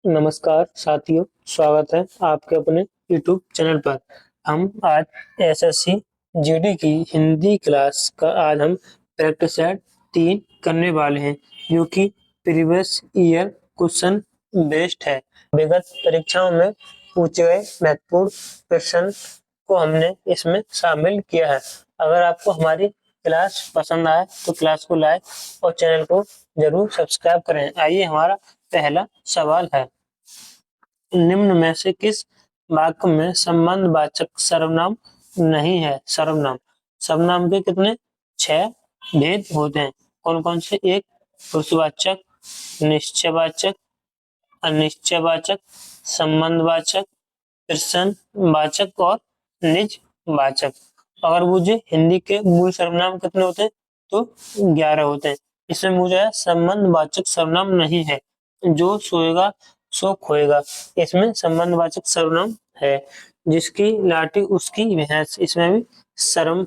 नमस्कार साथियों, स्वागत है आपके अपने YouTube चैनल पर। हम आज एसएससी जीडी की हिंदी क्लास का आज हम प्रैक्टिस सेट 3 करने वाले हैं, जो कि प्रीवियस ईयर क्वेश्चन बेस्ड है। विगत परीक्षाओं में पूछे गए महत्वपूर्ण प्रश्न को हमने इसमें शामिल किया है। अगर आपको हमारी क्लास पसंद आए तो क्लास को लाइक और चैनल को जरूर सब्सक्राइब करें। आइए, हमारा पहला सवाल है, निम्न में से किस वाक्य में संबंधवाचक सर्वनाम नहीं है? सर्वनाम सर्वनाम के कितने 6 भेद होते हैं। कौन कौन से? एक, पुरुषवाचक, निश्चयवाचक, अनिश्चयवाचक, संबंधवाचक, प्रश्नवाचक और निजवाचक। अगर मुझे हिंदी के मूल सर्वनाम कितने होते हैं तो 11 होते हैं। इसमें मुझे संबंधवाचक सर्वनाम नहीं है। जो सोएगा सो खोएगा, इसमें संबंधवाचक सर्वनाम है। जिसकी लाठी उसकी भैंस, इसमें भी सर्व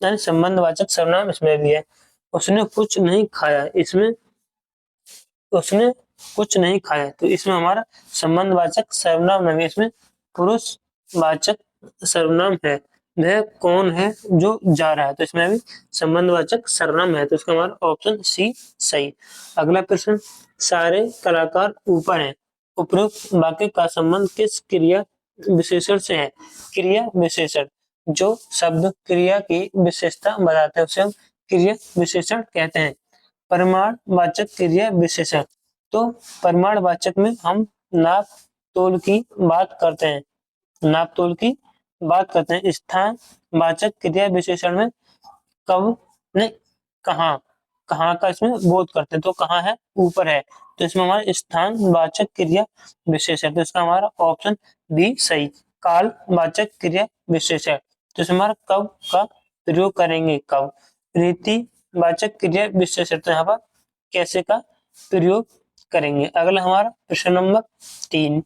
संबंधवाचक सर्वनाम इसमें भी है। उसने कुछ नहीं खाया, इसमें उसने कुछ नहीं खाया, तो इसमें हमारा संबंधवाचक सर्वनाम नहीं, इसमें पुरुषवाचक सर्वनाम है। वह कौन है जो जा रहा है, तो इसमें भी संबंधवाचक सर्वनाम है, तो इसका हमारा ऑप्शन सी सही। अगला प्रश्न, सारे कलाकार ऊपर हैं। उपरोक्त वाक्य का संबंध किस क्रिया विशेषण से है? क्रिया विशेषण, जो शब्द क्रिया की विशेषता बताते हैं उसे हम क्रिया विशेषण कहते हैं। परिमाणवाचक क्रिया विशेषण, तो परिमाणवाचक में हम नाप तोल की बात करते हैं। नाप तोल की बात करते हैं। स्थान वाचक क्रिया विशेषण में कब ने कहाँ, कहाँ का इसमें बोध करते हैं, तो कहाँ है? ऊपर है, तो इसमें हमारा स्थान वाचक क्रिया विशेषण, तो इसका हमारा ऑप्शन बी सही। काल वाचक क्रिया विशेषण, तो इसमें हमारा कब का प्रयोग करेंगे, कब। रीति वाचक क्रिया विशेषण, तो यहाँ पर कैसे का प्रयोग करेंगे। अगला हमारा प्रश्न नंबर 3,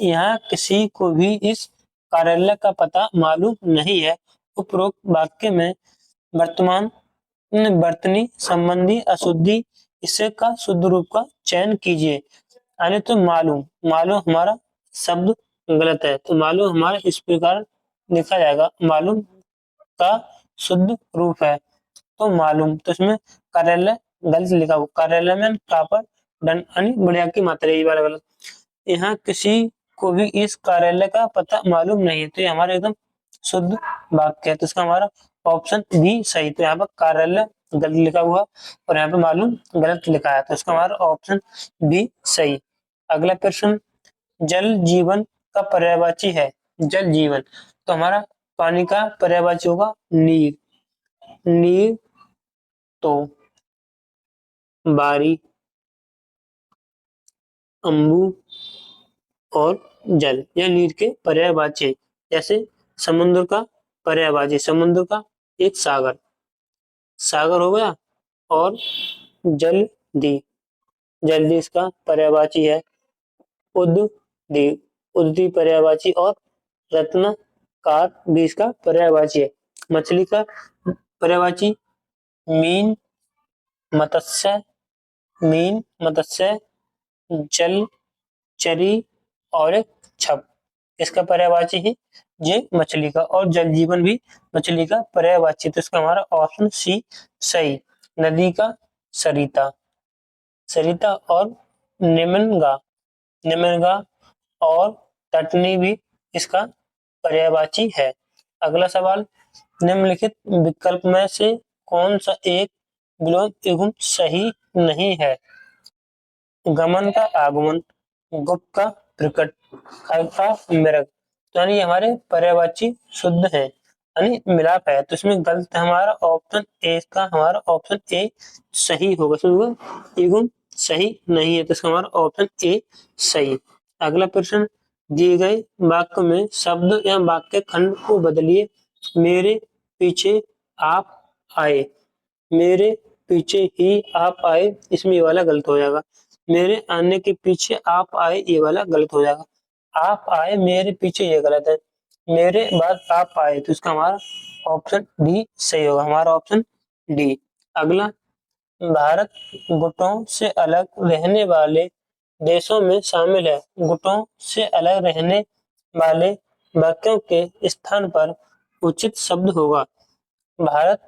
यहाँ किसी को भी इस कार्यालय का पता मालूम नहीं है। उपरोक्त वाक्य में वर्तमान वर्तनी संबंधी अशुद्धि इससे का शुद्ध रूप का चयन कीजिए। यानी तो मालूम, मालूम हमारा शब्द गलत है, तो मालूम हमारा इस प्रकार लिखा जाएगा। मालूम का शुद्ध रूप है तो मालूम, तो इसमें कार्यालय गलत लिखा हुआ। कार्यालय में प्रॉपर डन यानी बढ़िया की मात्रा, ये वाला गलत। यहाँ किसी को भी इस कार्यालय का पता मालूम नहीं है, तो ये हमारा एकदम शुद्ध वाक्य है, तो इसका हमारा ऑप्शन बी सही। तो यहाँ पर कार्यालय गलत लिखा हुआ और यहाँ पे मालूम गलत लिखा है, तो इसका हमारा ऑप्शन बी सही। अगला प्रश्न, जल जीवन का पर्यायवाची है। जल जीवन, तो हमारा पानी का पर्यायवाची होगा नीर। नीर तो बारी, अम्बू और जल, यह नीर के पर्यायवाची है। जैसे समुद्र का पर्यायवाची, समुद्र का एक सागर, सागर हो गया। और जलधि, जलधि इसका पर्यायवाची है। उद्दी, उद्दी पर्यायवाची। और रत्नकार भी इसका पर्यायवाची है। मछली का पर्यायवाची मीन, मत्स्य, मीन, मत्स्य, जल चरी और एक छप, इसका पर्यायवाची है ये मछली का। और जल जीवन भी मछली का पर्यायवाची, तो इसका हमारा ऑप्शन सी सही। नदी का सरिता, सरिता। और निम्नगा, निम्नगा और तटनी भी इसका पर्यायवाची है। अगला सवाल, निम्नलिखित विकल्प में से कौन सा एक विलोम एवं सही नहीं है? गमन का आगमन, गुप्त का प्रकट, खग का मृग, तो यानी हमारे पर्यायवाची शुद्ध है यानी मिलाप है, तो इसमें गलत हमारा ऑप्शन ए, का हमारा ऑप्शन ए सही होगा। एवं सही नहीं है, तो इसका हमारा ऑप्शन ए सही। अगला प्रश्न, दिए गए वाक्य में शब्द या वाक्य खंड को बदलिए। मेरे पीछे आप आए, मेरे पीछे ही आप आए, इसमें ये वाला गलत हो जाएगा। मेरे आने के पीछे आप आए, ये वाला गलत हो जाएगा। आप आए मेरे पीछे, ये गलत है। मेरे बाद आप आए, तो इसका हमारा ऑप्शन डी सही होगा, हमारा ऑप्शन डी। अगला, भारत गुटों से अलग रहने वाले देशों में शामिल है। गुटों से अलग रहने वाले वाक्यों के स्थान पर उचित शब्द होगा भारत।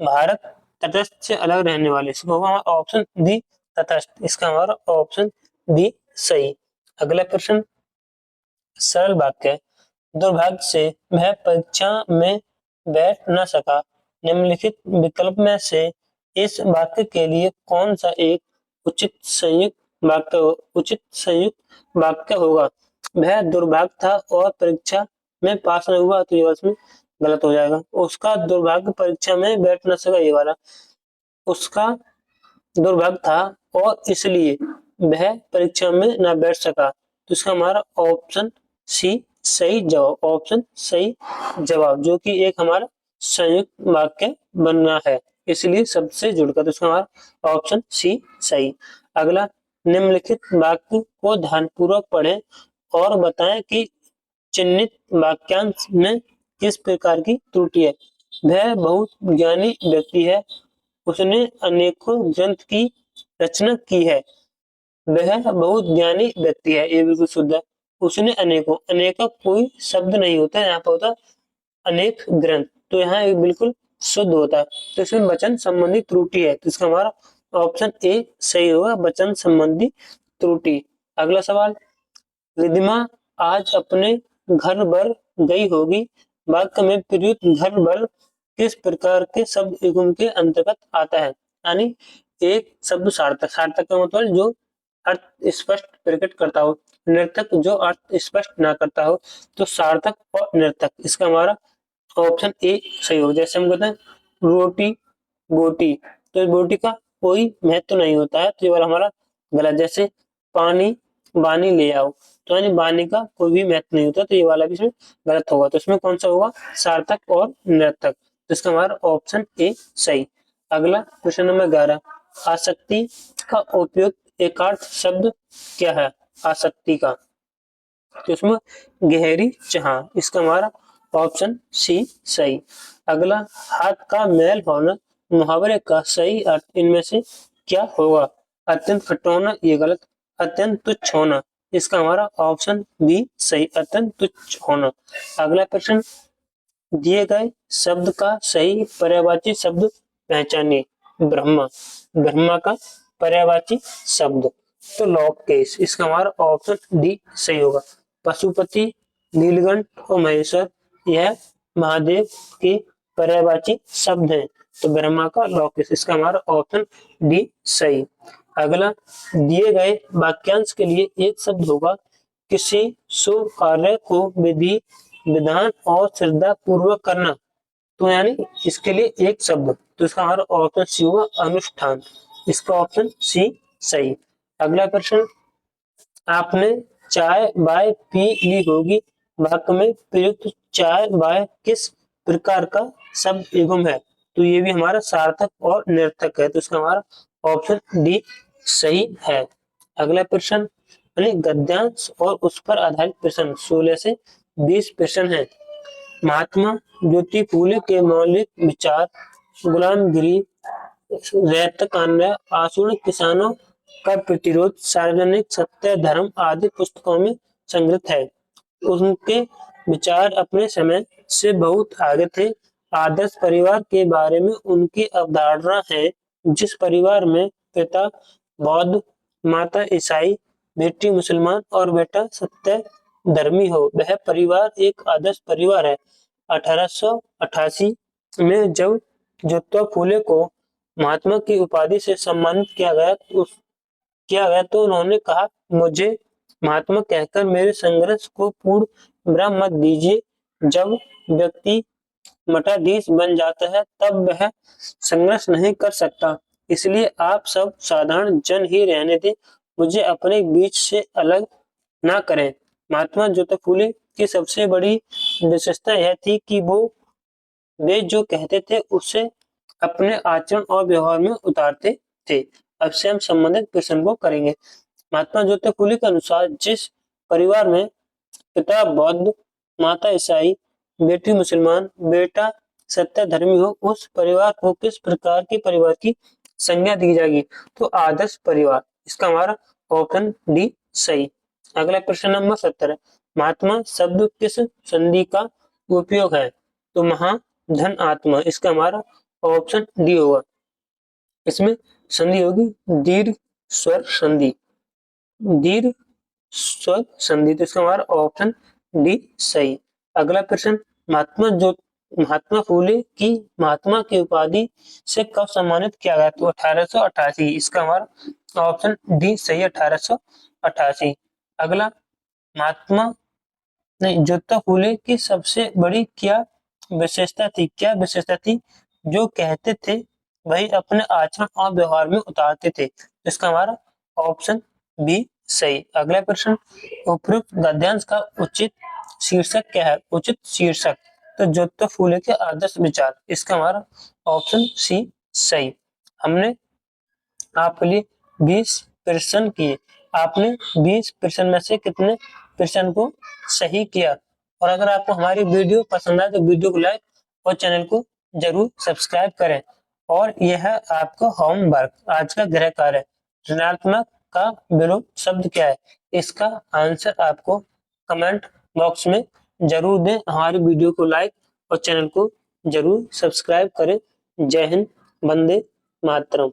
भारत तटस्थ से अलग रहने वाले, इसका होगा हमारा ऑप्शन डी तटस्थ, इसका हमारा ऑप्शन डी सही। अगला प्रश्न सरल वाक्य है, दुर्भाग्य से वह परीक्षा में बैठ न सका। निम्नलिखित विकल्प में से इस वाक्य के लिए कौन सा एक उचित संयुक्त वाक्य होगा। वह दुर्भाग्य था और परीक्षा में पास न हुआ, तो ये इसमें गलत हो जाएगा। उसका दुर्भाग्य परीक्षा में बैठ न सका, ये वाला उसका दुर्भाग्य था और इसलिए वह परीक्षा में न बैठ सका, तो इसका हमारा ऑप्शन सी सही जवाब, ऑप्शन सही जवाब, जो कि एक हमारा संयुक्त वाक्य बनना है, इसलिए सबसे जुड़कर, तो इसका हमारा ऑप्शन सी सही। अगला, निम्नलिखित वाक्य को ध्यानपूर्वक पढ़ें और बताएं कि चिन्हित वाक्यांश में किस प्रकार की त्रुटि है। वह बहुत ज्ञानी व्यक्ति है, उसने अनेकों ग्रंथ की रचना की है। वह बहुत ज्ञानी व्यक्ति है, ये बिल्कुल शुद्ध है। उसने अनेकों, अनेकों कोई शब्द नहीं होता है, यहाँ पर होता अनेक ग्रंथ, तो यहाँ एक बिल्कुल शुद्ध होता है, तो इसमें वचन संबंधी त्रुटि है, तो इसका हमारा ऑप्शन ए सही होगा, वचन संबंधी त्रुटि। अगला सवाल, रिधिमा आज अपने घर पर गई होगी। वाक्य में प्रयुक्त घर पर किस प्रकार के शब्द युग्म के अंतर्गत आता है। यानी एक शब्द सार्थक, सार्थक का मतलब जो अर्थ स्पष्ट प्रकट करता हो, निर्थक जो अर्थ स्पष्ट ना करता हो, तो सार्थक और निर्थक, इसका हमारा ऑप्शन ए सही हो। जैसे हम कहते हैं रोटी बोटी, तो बोटी का कोई महत्व नहीं होता है, तो ये वाला हमारा गलत। जैसे पानी बानी ले आओ, तो यानी बानी का कोई भी महत्व नहीं होता, तो ये वाला भी इसमें गलत होगा, तो इसमें कौन सा होगा सार्थक और निर्थक, तो इसका हमारा ऑप्शन ए सही। अगला क्वेश्चन नंबर 11, आसक्ति का उपयोग एकार्थ शब्द क्या है। आसक्ति का, तो इसमें गहरी चाह, इसका हमारा ऑप्शन सी सही। अगला, हाथ का मैल होना मुहावरे का सही अर्थ इनमें से क्या होगा। अत्यंत खट्टा, ये गलत। अत्यंत तुच्छ होना, इसका हमारा ऑप्शन बी सही, अत्यंत तुच्छ होना। अगला प्रश्न, दिए गए शब्द का सही पर्यायवाची शब्द पहचानिए। ब्रह्मा, ब्रह्मा का पर्यायवाची शब्द, तो लोकेश, इसका हमारा ऑप्शन डी सही होगा। पशुपति, नीलकंठ और महेश्वर, यह महादेव के पर्यायवाची शब्द हैं, तो ब्रह्मा का लोकेश, इसका हमारा ऑप्शन डी सही। अगला, दिए गए वाक्यांश के लिए एक शब्द होगा। किसी शुभ कार्य को विधि विधान और श्रद्धा पूर्वक करना, तो यानी इसके लिए एक शब्द, तो इसका हमारा ऑप्शन सी होगा अनुष्ठान, इसका ऑप्शन सी सही। अगला प्रश्न, आपने चाय बाय पी ली होगी। वाक्य में प्रयुक्त चाय बाय किस प्रकार का शब्द युग्म है, तो ये भी हमारा सार्थक और निर्थक है, तो इसका हमारा ऑप्शन डी सही है। अगला प्रश्न, गद्यांश और उस पर आधारित प्रश्न 16 से 20 प्रश्न है। महात्मा ज्योति फूले के मौलिक विचार, गुलामगिरी, रैयत कानून, आसूर्ण किसानों का प्रतिरोध, सार्वजनिक सत्य, धर्म आदि पुस्तकों में संग्रहित है। उनके विचार अपने समय से बहुत आगे थे। आदर्श परिवार के बारे में उनकी अवधारणा है, जिस परिवार में पिता बौद्ध, माता ईसाई, बेटी मुसलमान और बेटा सत्य धर्मी हो, वह परिवार एक आदर्श परिवार है। 1888 में जब ज्योतिबा फूले को महात्मा की उपाधि से सम्मानित किया गया तो उन्होंने कहा, मुझे महात्मा कहकर मेरे संघर्ष को पूर्ण विराम मत दीजिए। जब व्यक्ति मठाधीश बन जाता है तब वह संघर्ष नहीं कर सकता, इसलिए आप सब साधारण जन ही रहने दें, मुझे अपने बीच से अलग ना करें। महात्मा ज्योतिबा फूले की सबसे बड़ी विशेषता यह थी कि वे जो कहते थे उसे अपने आचरण और व्यवहार में उतारते थे। अब से हम संबंधित प्रश्न को करेंगे। महात्मा ज्योतिबा फूले के अनुसार जिस परिवार में पिता बौद्ध, माता ईसाई, बेटी मुसलमान, बेटा सत्य धर्मी हो, उस परिवार को किस प्रकार के परिवार की संज्ञा दी जाएगी, तो आदर्श परिवार, इसका हमारा ऑप्शन डी सही। अगला प्रश्न नंबर 70 है, महात्मा शब्द किस संधि का उपयोग है? तो महा धन आत्मा, इसका हमारा ऑप्शन डी होगा। इसमें संधि होगी दीर्घ स्वर संधि, दीर्घ स्वर संधि, तो इसका हमारा ऑप्शन डी सही। अगला प्रश्न, महात्मा फूले की महात्मा की उपाधि से कब सम्मानित किया गया? तो 1888, इसका हमारा ऑप्शन डी सही, 1888। अगला, महात्मा नहीं ज्योतिबा फूले की सबसे बड़ी क्या विशेषता थी? क्या विशेषता थी? जो कहते थे वही अपने आचरण और व्यवहार में उतारते थे, इसका हमारा ऑप्शन बी सही। अगला प्रश्न, उपरोक्त गद्यांश का उचित शीर्षक क्या है? उचित शीर्षक तो ज्योतिबा फूले के आदर्श विचार, इसका हमारा ऑप्शन सी सही। हमने आपके लिए 20 प्रश्न किए, आपने 20 प्रश्न में से कितने प्रश्न को सही किया? और अगर आपको हमारी वीडियो पसंद आए तो वीडियो को लाइक और चैनल को जरूर सब्सक्राइब करें। और यह है आपका होमवर्क, आज का गृह कार्य, ऋणात्मक का विलोम शब्द क्या है? इसका आंसर आपको कमेंट बॉक्स में जरूर दें। हमारी वीडियो को लाइक और चैनल को जरूर सब्सक्राइब करें। जय हिंद, वंदे मातरम।